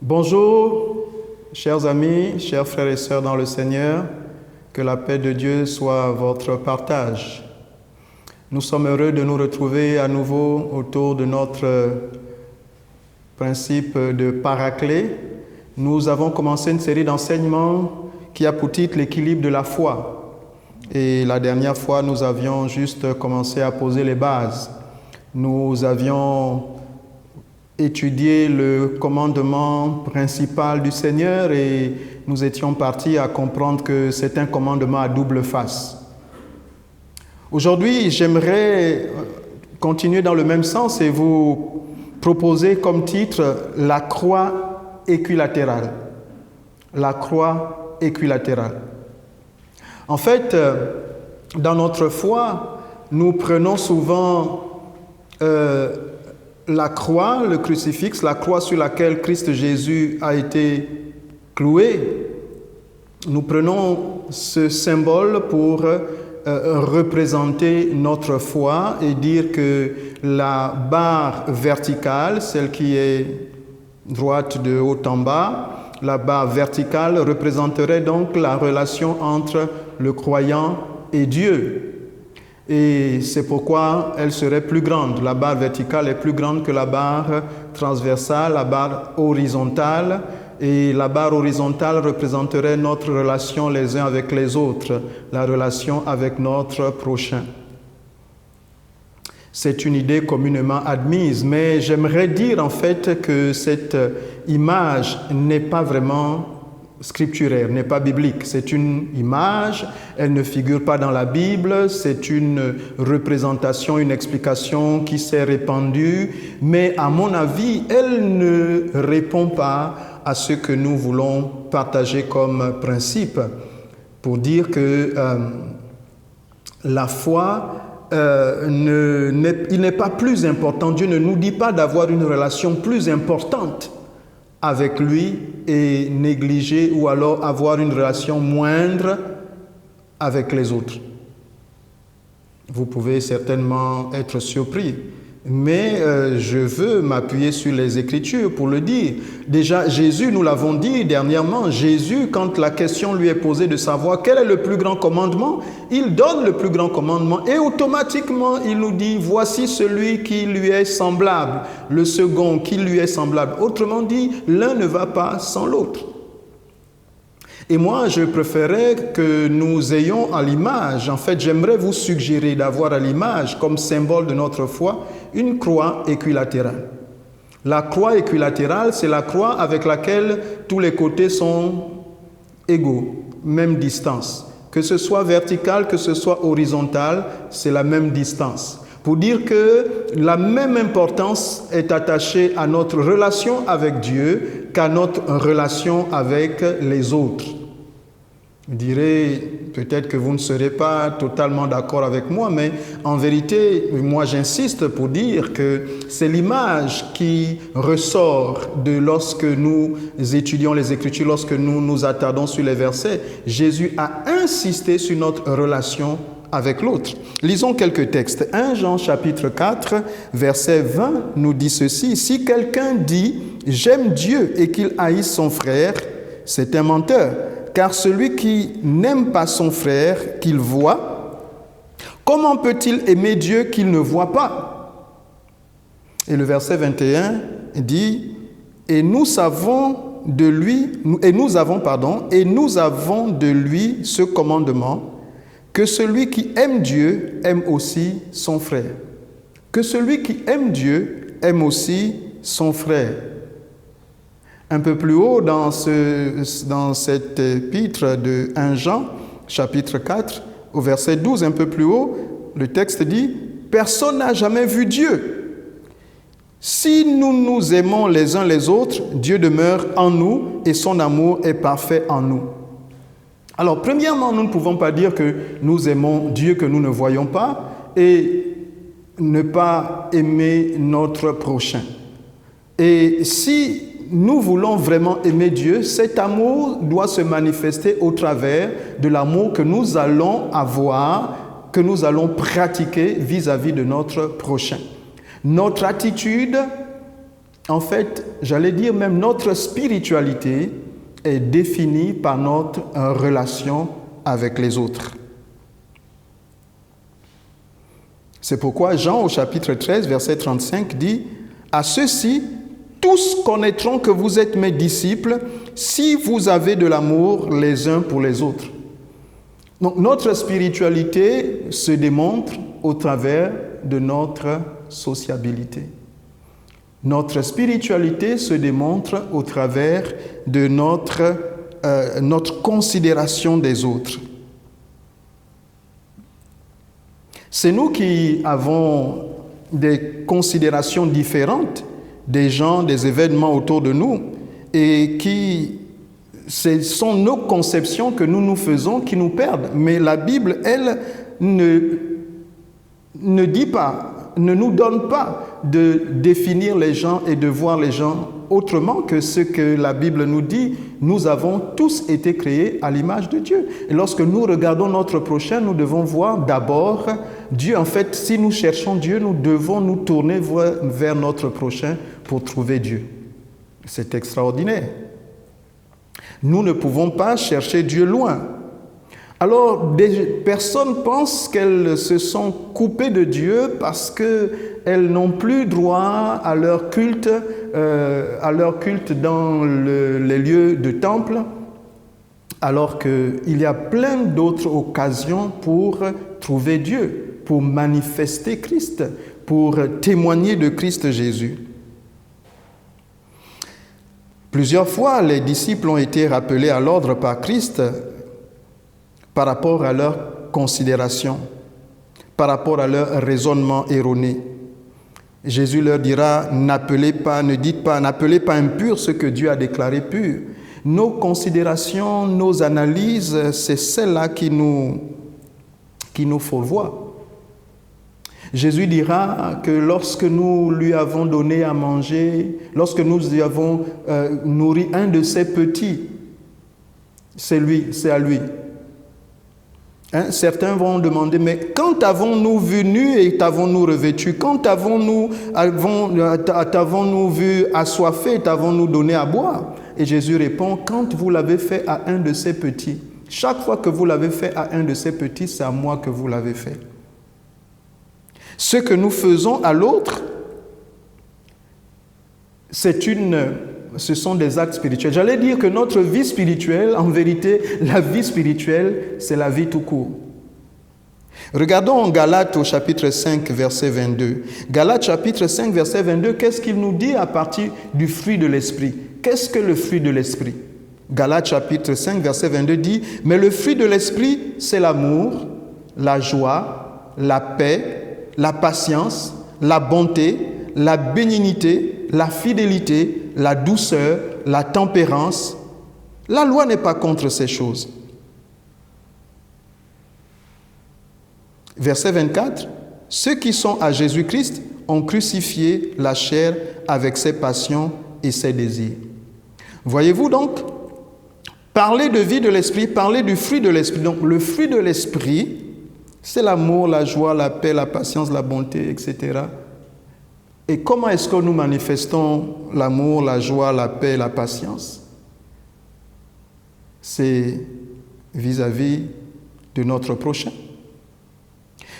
Bonjour, chers amis, chers frères et sœurs dans le Seigneur, que la paix de Dieu soit votre partage. Nous sommes heureux de nous retrouver à nouveau autour de notre principe de paraclet. Nous avons commencé une série d'enseignements qui a pour titre l'équilibre de la foi. Et la dernière fois, nous avions juste commencé à poser les bases. Nous avions étudié le commandement principal du Seigneur et nous étions partis à comprendre que c'est un commandement à double face. Aujourd'hui, j'aimerais continuer dans le même sens et vous proposer comme titre la croix équilatérale. La croix équilatérale. En fait, dans notre foi, nous prenons souvent la croix, le crucifix, la croix sur laquelle Christ Jésus a été cloué. Nous prenons ce symbole pour représenter notre foi et dire que la barre verticale, celle qui est droite de haut en bas, la barre verticale représenterait donc la relation entre le croyant et Dieu. Et c'est pourquoi elle serait plus grande. La barre verticale est plus grande que la barre transversale, la barre horizontale. Et la barre horizontale représenterait notre relation les uns avec les autres, la relation avec notre prochain. C'est une idée communément admise, mais j'aimerais dire en fait que cette image n'est pas vraiment scripturaire, n'est pas biblique. C'est une image, elle ne figure pas dans la Bible, c'est une représentation, une explication qui s'est répandue, mais à mon avis, elle ne répond pas à ce que nous voulons partager comme principe, pour dire que la foi, il n'est pas plus important. Dieu ne nous dit pas d'avoir une relation plus importante avec lui et négliger ou alors avoir une relation moindre avec les autres. Vous pouvez certainement être surpris, mais je veux m'appuyer sur les Écritures pour le dire. Déjà, Jésus, nous l'avons dit dernièrement, Jésus, quand la question lui est posée de savoir quel est le plus grand commandement, il donne le plus grand commandement et automatiquement, il nous dit, voici celui qui lui est semblable, le second qui lui est semblable. Autrement dit, l'un ne va pas sans l'autre. Et moi, je préférais que nous ayons à l'image, en fait, j'aimerais vous suggérer d'avoir à l'image, comme symbole de notre foi, une croix équilatérale. La croix équilatérale, c'est la croix avec laquelle tous les côtés sont égaux, même distance. Que ce soit vertical, que ce soit horizontal, c'est la même distance. Pour dire que la même importance est attachée à notre relation avec Dieu qu'à notre relation avec les autres. Je dirais, peut-être que vous ne serez pas totalement d'accord avec moi, mais en vérité, moi j'insiste pour dire que c'est l'image qui ressort de lorsque nous étudions les Écritures, lorsque nous nous attardons sur les versets. Jésus a insisté sur notre relation avec l'autre. Lisons quelques textes. 1 Jean chapitre 4, verset 20 nous dit ceci. Si quelqu'un dit « J'aime Dieu » et qu'il haïsse son frère, c'est un menteur. Car celui qui n'aime pas son frère qu'il voit, comment peut-il aimer Dieu qu'il ne voit pas? Et le verset 21 dit « Et nous avons de lui ce commandement, que celui qui aime Dieu aime aussi son frère. » Que celui qui aime Dieu aime aussi son frère. Un peu plus haut dans cet épître de 1 Jean, chapitre 4, au verset 12, un peu plus haut, le texte dit « Personne n'a jamais vu Dieu. Si nous nous aimons les uns les autres, Dieu demeure en nous et son amour est parfait en nous. » Alors, premièrement, nous ne pouvons pas dire que nous aimons Dieu que nous ne voyons pas et ne pas aimer notre prochain. Et si nous voulons vraiment aimer Dieu, cet amour doit se manifester au travers de l'amour que nous allons avoir, que nous allons pratiquer vis-à-vis de notre prochain. Notre attitude En fait, j'allais dire même notre spiritualité est définie par notre relation avec les autres. C'est pourquoi Jean au chapitre 13, verset 35 dit « À ceux-ci, tous connaîtront que vous êtes mes disciples si vous avez de l'amour les uns pour les autres. » Donc notre spiritualité se démontre au travers de notre sociabilité. Notre spiritualité se démontre au travers de notre considération des autres. C'est nous qui avons des considérations différentes des gens, des événements autour de nous, et ce sont nos conceptions que nous nous faisons qui nous perdent. Mais la Bible, elle, ne dit pas, ne nous donne pas de définir les gens et de voir les gens autrement que ce que la Bible nous dit. Nous avons tous été créés à l'image de Dieu. Et lorsque nous regardons notre prochain, nous devons voir d'abord Dieu. En fait, si nous cherchons Dieu, nous devons nous tourner vers notre prochain pour trouver Dieu. C'est extraordinaire. Nous ne pouvons pas chercher Dieu loin. Alors, des personnes pensent qu'elles se sont coupées de Dieu parce qu'elles n'ont plus droit à leur culte dans les lieux de temple, alors qu'il y a plein d'autres occasions pour trouver Dieu, pour manifester Christ, pour témoigner de Christ Jésus. Plusieurs fois, les disciples ont été rappelés à l'ordre par Christ par rapport à leur considération, par rapport à leur raisonnement erroné. Jésus leur dira, n'appelez pas impur ce que Dieu a déclaré pur. Nos considérations, nos analyses, c'est celle-là qui nous faut voir. Jésus dira que lorsque nous lui avons donné à manger, lorsque nous lui avons nourri un de ses petits, c'est à lui. Certains vont demander, mais quand avons-nous vu nu et t'avons-nous revêtu? Quand t'avons-nous vu assoiffé et t'avons-nous donné à boire? Et Jésus répond, quand vous l'avez fait à un de ces petits, chaque fois que vous l'avez fait à un de ces petits, c'est à moi que vous l'avez fait. Ce que nous faisons à l'autre, ce sont des actes spirituels. J'allais dire que notre vie spirituelle, en vérité, la vie spirituelle, c'est la vie tout court. Regardons en Galates au chapitre 5, verset 22. Galates chapitre 5, verset 22, qu'est-ce qu'il nous dit à partir du fruit de l'esprit? Qu'est-ce que le fruit de l'esprit? Galates chapitre 5, verset 22 dit, « Mais le fruit de l'esprit, c'est l'amour, la joie, la paix, la patience, la bonté, la bénignité, la fidélité, la douceur, la tempérance. La loi n'est pas contre ces choses. » Verset 24. « Ceux qui sont à Jésus-Christ ont crucifié la chair avec ses passions et ses désirs. » Voyez-vous donc, parler de vie de l'esprit, parler du fruit de l'esprit. Donc le fruit de l'esprit, c'est l'amour, la joie, la paix, la patience, la bonté, etc. Et comment est-ce que nous manifestons l'amour, la joie, la paix, la patience? C'est vis-à-vis de notre prochain.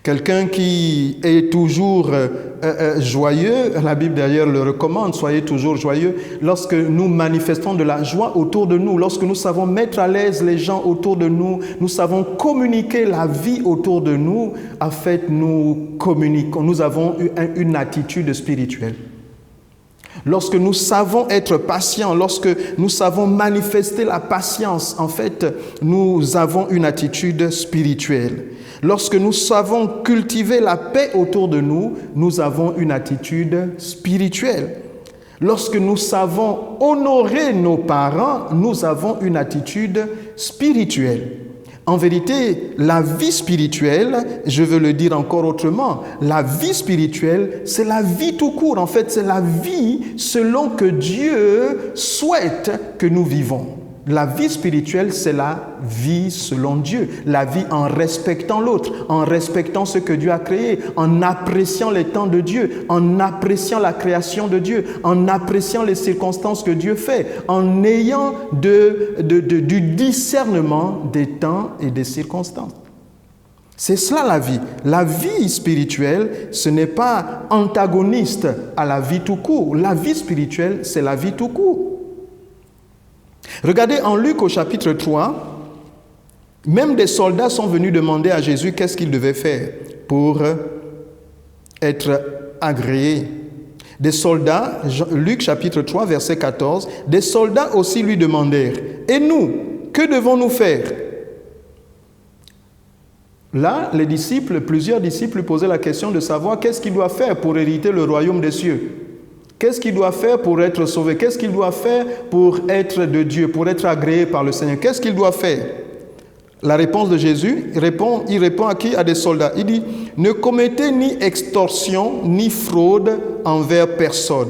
Quelqu'un qui est toujours joyeux, la Bible d'ailleurs le recommande, soyez toujours joyeux. Lorsque nous manifestons de la joie autour de nous, lorsque nous savons mettre à l'aise les gens autour de nous, nous savons communiquer la vie autour de nous, en fait nous communiquons, nous avons une attitude spirituelle. Lorsque nous savons être patients, lorsque nous savons manifester la patience, en fait, nous avons une attitude spirituelle. Lorsque nous savons cultiver la paix autour de nous, nous avons une attitude spirituelle. Lorsque nous savons honorer nos parents, nous avons une attitude spirituelle. En vérité, la vie spirituelle, je veux le dire encore autrement, la vie spirituelle, c'est la vie tout court. En fait, c'est la vie selon que Dieu souhaite que nous vivons. La vie spirituelle, c'est la vie selon Dieu, la vie en respectant l'autre, en respectant ce que Dieu a créé, en appréciant les temps de Dieu, en appréciant la création de Dieu, en appréciant les circonstances que Dieu fait, en ayant du discernement des temps et des circonstances. C'est cela la vie. La vie spirituelle, ce n'est pas antagoniste à la vie tout court. La vie spirituelle, c'est la vie tout court. Regardez en Luc au chapitre 3, même des soldats sont venus demander à Jésus qu'est-ce qu'il devait faire pour être agréé. Des soldats, Luc chapitre 3, verset 14, des soldats aussi lui demandèrent, « Et nous, que devons-nous faire ?» Là, plusieurs disciples posaient la question de savoir qu'est-ce qu'il doit faire pour hériter le royaume des cieux. Qu'est-ce qu'il doit faire pour être sauvé? Qu'est-ce qu'il doit faire pour être de Dieu, pour être agréé par le Seigneur? Qu'est-ce qu'il doit faire? La réponse de Jésus, il répond à qui? À des soldats. Il dit, ne commettez ni extorsion ni fraude envers personne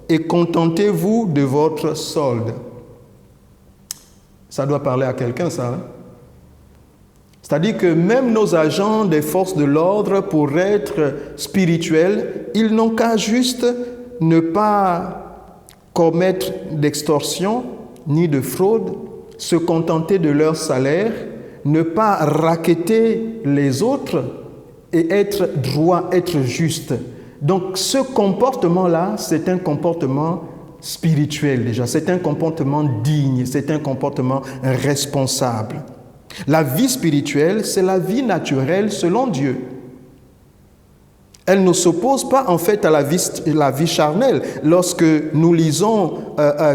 et contentez-vous de votre solde. Ça doit parler à quelqu'un, ça. Hein? C'est-à-dire que même nos agents des forces de l'ordre, pour être spirituels, ils n'ont qu'à juste ne pas commettre d'extorsion ni de fraude, se contenter de leur salaire, ne pas racketter les autres et être droit, être juste. Donc ce comportement-là, c'est un comportement spirituel déjà, c'est un comportement digne, c'est un comportement responsable. La vie spirituelle, c'est la vie naturelle selon Dieu. Elle ne s'oppose pas en fait à la vie charnelle. Lorsque nous lisons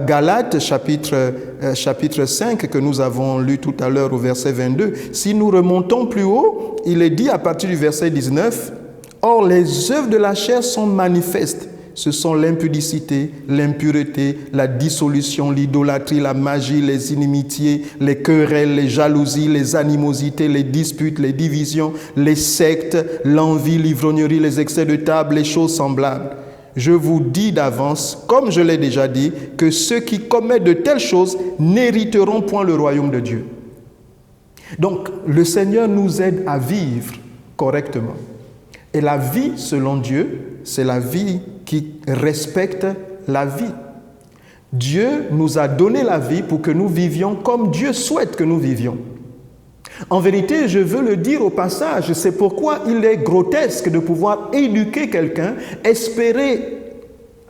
Galates chapitre 5 que nous avons lu tout à l'heure au verset 22, si nous remontons plus haut, il est dit à partir du verset 19, « Or les œuvres de la chair sont manifestes. Ce sont l'impudicité, l'impureté, la dissolution, l'idolâtrie, la magie, les inimitiés, les querelles, les jalousies, les animosités, les disputes, les divisions, les sectes, l'envie, l'ivrognerie, les excès de table, les choses semblables. Je vous dis d'avance, comme je l'ai déjà dit, que ceux qui commettent de telles choses n'hériteront point le royaume de Dieu. » Donc, le Seigneur nous aide à vivre correctement. Et la vie selon Dieu, c'est la vie qui respecte la vie. Dieu nous a donné la vie pour que nous vivions comme Dieu souhaite que nous vivions. En vérité, je veux le dire au passage, c'est pourquoi il est grotesque de pouvoir éduquer quelqu'un, espérer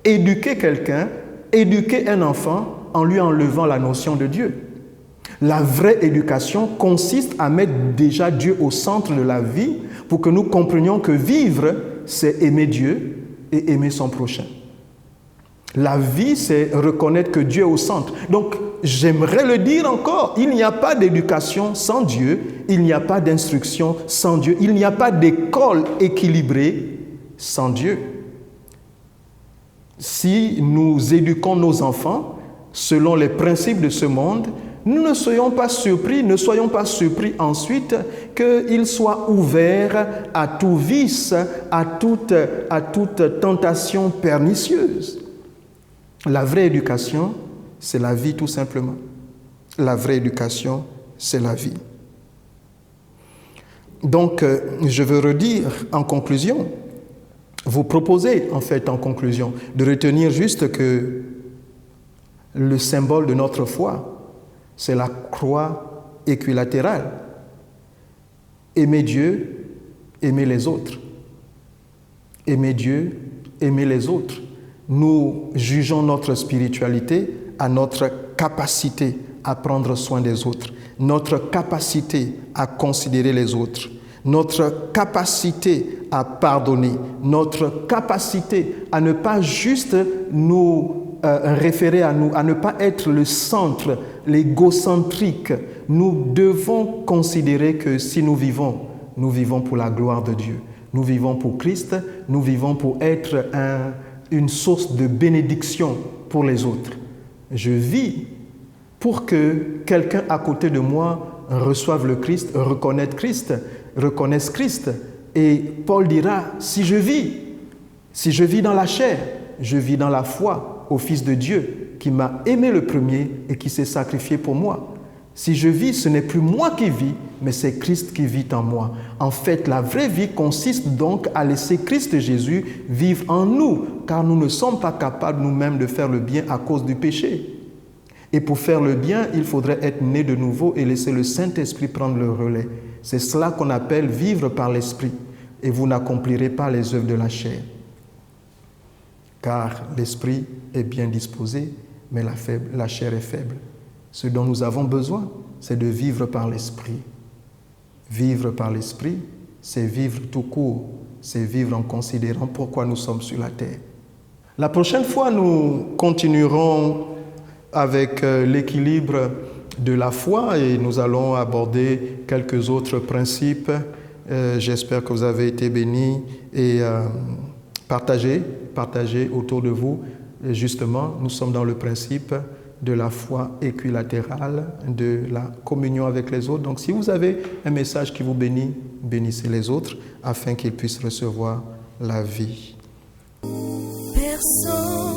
éduquer quelqu'un, éduquer un enfant en lui enlevant la notion de Dieu. La vraie éducation consiste à mettre déjà Dieu au centre de la vie pour que nous comprenions que vivre, c'est aimer Dieu et aimer son prochain. La vie, c'est reconnaître que Dieu est au centre. Donc, j'aimerais le dire encore, il n'y a pas d'éducation sans Dieu, il n'y a pas d'instruction sans Dieu, il n'y a pas d'école équilibrée sans Dieu. Si nous éduquons nos enfants selon les principes de ce monde, nous ne soyons pas surpris ensuite qu'ils soient ouverts à tout vice, à toute tentation pernicieuse. La vraie éducation, c'est la vie tout simplement. La vraie éducation, c'est la vie. Donc, je veux redire en conclusion, vous proposer en fait en conclusion, de retenir juste que le symbole de notre foi, c'est la croix équilatérale. Aimer Dieu, aimer les autres. Aimer Dieu, aimer les autres. Nous jugeons notre spiritualité à notre capacité à prendre soin des autres, notre capacité à considérer les autres, notre capacité à pardonner, notre capacité à ne pas juste nous référer à nous, à ne pas être le centre, l'égocentrique. Nous devons considérer que si nous vivons pour la gloire de Dieu. Nous vivons pour Christ, nous vivons pour être une source de bénédiction pour les autres. Je vis pour que quelqu'un à côté de moi reçoive le Christ, reconnaisse Christ. Et Paul dira, si je vis dans la chair, je vis dans la foi au Fils de Dieu. qui m'a aimé le premier et qui s'est sacrifié pour moi. Si je vis, ce n'est plus moi qui vis, mais c'est Christ qui vit en moi. En fait, la vraie vie consiste donc à laisser Christ Jésus vivre en nous, car nous ne sommes pas capables nous-mêmes de faire le bien à cause du péché. Et pour faire le bien, il faudrait être né de nouveau et laisser le Saint-Esprit prendre le relais. C'est cela qu'on appelle vivre par l'Esprit. Et vous n'accomplirez pas les œuvres de la chair. Car l'Esprit est bien disposé, mais la chair est faible. Ce dont nous avons besoin, c'est de vivre par l'Esprit. Vivre par l'Esprit, c'est vivre tout court. C'est vivre en considérant pourquoi nous sommes sur la terre. La prochaine fois, nous continuerons avec l'équilibre de la foi et nous allons aborder quelques autres principes. J'espère que vous avez été bénis et partagez autour de vous. Et justement, nous sommes dans le principe de la foi équilatérale, de la communion avec les autres. Donc si vous avez un message qui vous bénit, bénissez les autres afin qu'ils puissent recevoir la vie. Personne